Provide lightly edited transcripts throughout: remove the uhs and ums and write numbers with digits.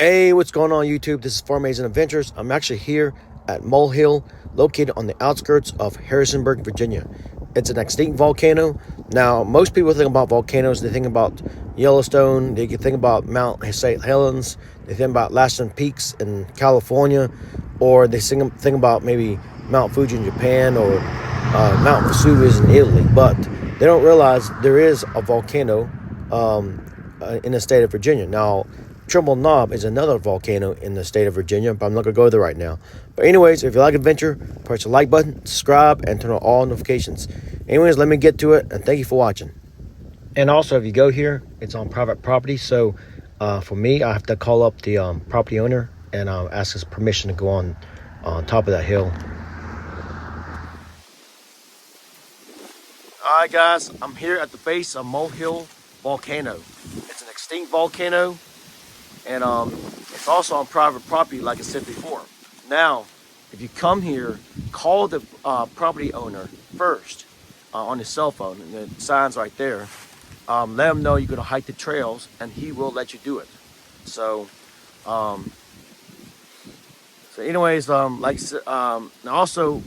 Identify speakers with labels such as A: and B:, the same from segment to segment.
A: Hey, what's going on YouTube? This is Farm Adventures. I'm actually here at Mole Hill, located on the outskirts of Harrisonburg, Virginia. It's an extinct volcano. Now, most people think about volcanoes, they think about Yellowstone, they think about Mount St. Helens, they think about Lassen Peaks in California, or they think about maybe Mount Fuji in Japan or Mount Vesuvius in Italy. But they don't realize there is a volcano in the state of Virginia. Now, Trimble Knob is another volcano in the state of Virginia, but I'm not going to go there right now. But anyways, if you like adventure, press the like button, subscribe, and turn on all notifications. Anyways, let me get to it, and thank you for watching. And also, if you go here, it's on private property, so for me, I have to call up the property owner and ask his permission to go on top of that hill. Alright guys, I'm here at the base of Mole Hill Volcano. It's an extinct volcano, and it's also on private property, like I said before. Now, if you come here, call the property owner first on his cell phone, and the sign's right there. Let him know you're going to hike the trails, and he will let you do it. So, anyways, like I said, now also,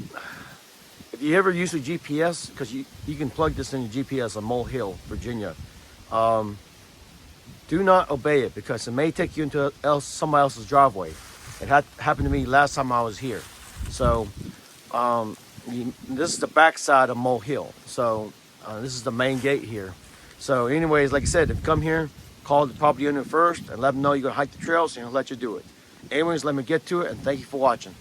A: if you ever use a GPS, because you can plug this in your GPS on Mole Hill, Virginia, do not obey it, because it may take you into somebody else's driveway. It happened to me last time I was here. So this is the back side of Mole Hill. So this is the main gate here. So anyways, like I said, if you come here, call the property owner first and let them know you're going to hike the trails, and he'll let you do it. Anyways, let me get to it, and thank you for watching.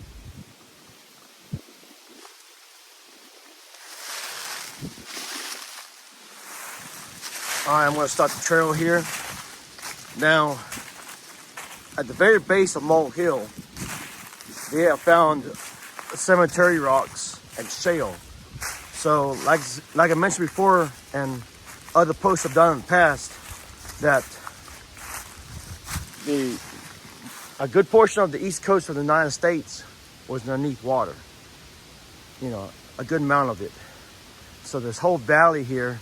A: All right, I'm going to start the trail here. Now, at the very base of Mole Hill, they have found cemetery rocks and shale. So, like I mentioned before, and other posts I've done in the past, that a good portion of the east coast of the United States was underneath water. You know, a good amount of it. So this whole valley here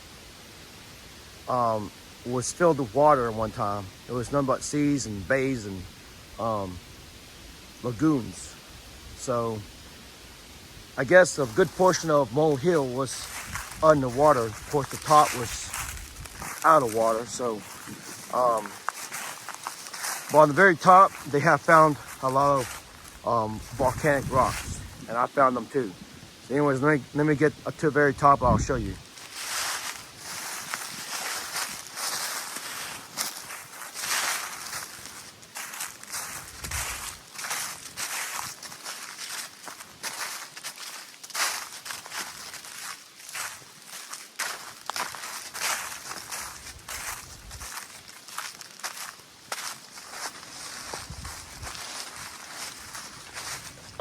A: was filled with water at one time. It was nothing but seas and bays and lagoons. So I guess a good portion of Mole Hill was underwater. Of course, the top was out of water. So, but on the very top, they have found a lot of volcanic rocks, and I found them too. So anyways, let me get to the very top. I'll show you.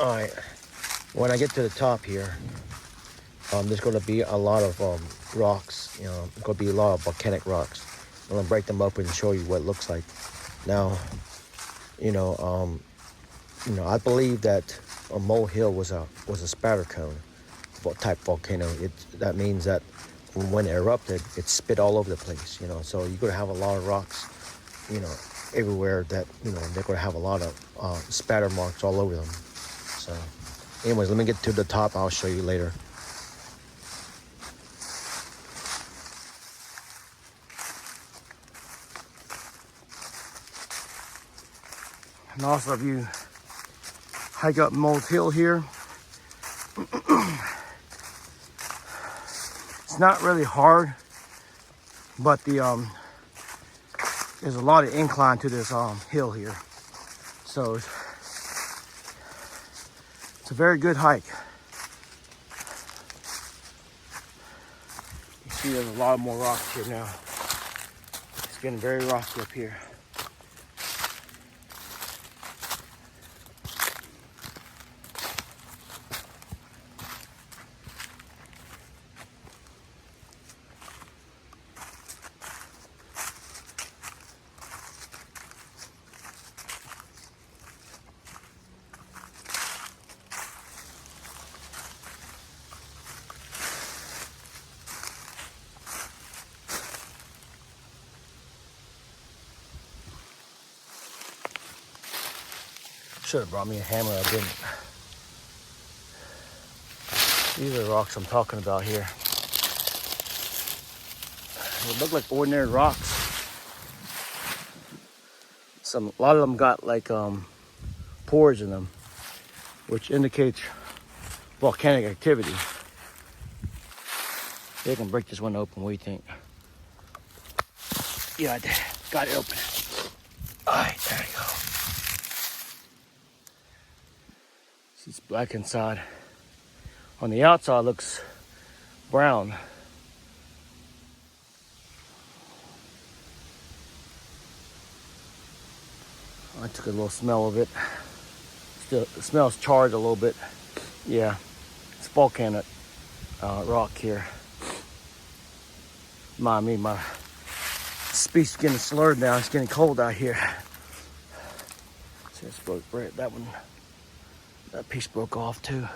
A: All right, when I get to the top here, there's going to be a lot of rocks. You know, there's going to be a lot of volcanic rocks. I'm going to break them up and show you what it looks like. Now, I believe that a Mole Hill was a spatter cone type volcano. That means that when it erupted, it spit all over the place. You know, so you're going to have a lot of rocks, you know, everywhere. That they're going to have a lot of spatter marks all over them. So anyways, let me get to the top. I'll show you later. And also, if you hike up Mole Hill here, it's not really hard, but there's a lot of incline to this hill here. So it's a very good hike. You see there's a lot more rocks here now. It's getting very rocky up here. Should have brought me a hammer, I didn't. These are the rocks I'm talking about here. They look like ordinary rocks. A lot of them got like pores in them, which indicates volcanic activity. They can break this one open. What do you think? Yeah, I did. Got it open. All right, there you go. It's black inside. On the outside, it looks brown. I took a little smell of it. Still, it smells charred a little bit. Yeah, it's volcanic rock here. My speech is getting slurred now. It's getting cold out here. See, it's broke. That one, that piece broke off too.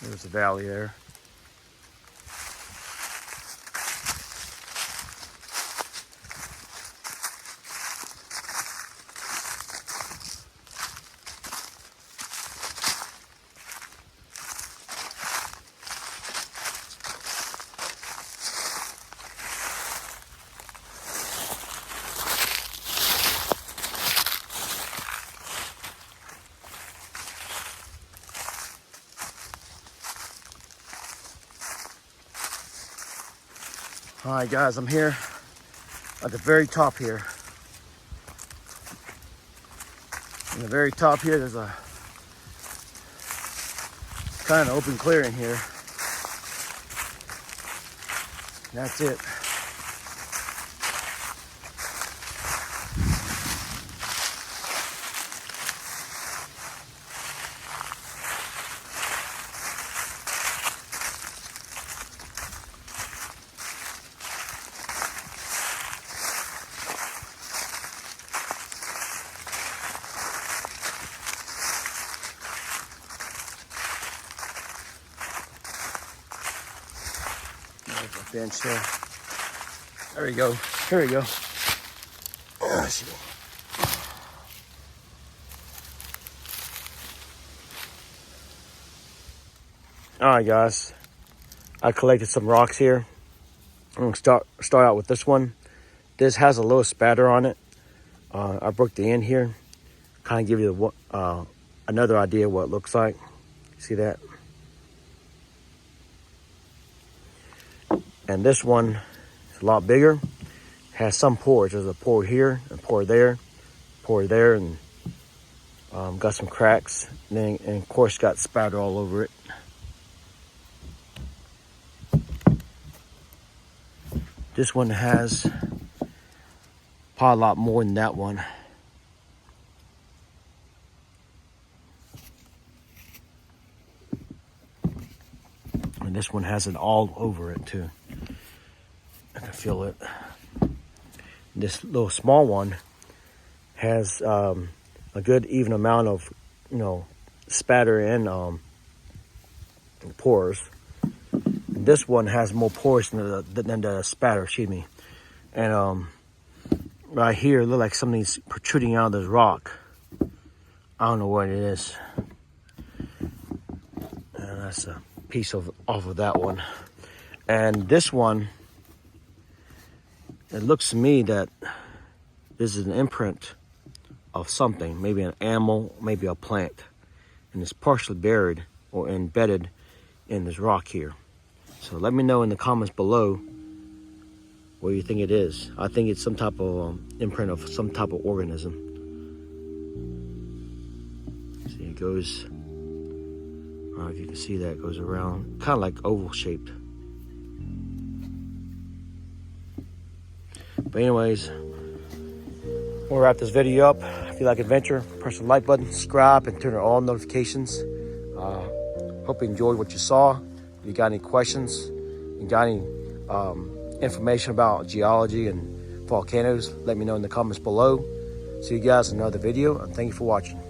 A: There's a valley there. All right, guys, I'm here at the very top here. In the very top here, there's a kind of open clearing here. That's it. Bench there. There we go. Here we go. Let's see. All right, guys. I collected some rocks here. I'm gonna start out with this one. This has a little spatter on it. I broke the end here. Kind of give you another idea what it looks like. See that? And this one is a lot bigger. Has some pores. There's a pore here, a pore there, and got some cracks. And of course, got spatter all over it. This one has probably a lot more than that one. And this one has it all over it too. I can feel it. This little small one has a good even amount of, spatter and pores. This one has more pores than the spatter, excuse me. And right here, look like something's protruding out of this rock. I don't know what it is. And that's a piece off of that one. And this one, it looks to me that this is an imprint of something, maybe an animal, maybe a plant. And it's partially buried or embedded in this rock here. So let me know in the comments below what you think it is. I think it's some type of imprint of some type of organism. See, it goes, I don't know if you can see that, it goes around, kind of like oval shaped. But anyways, we'll wrap this video up. If you like adventure, press the like button, subscribe, and turn on all notifications. Hope you enjoyed what you saw. If you got any questions, you got any information about geology and volcanoes, let me know in the comments below. See you guys in another video, and thank you for watching.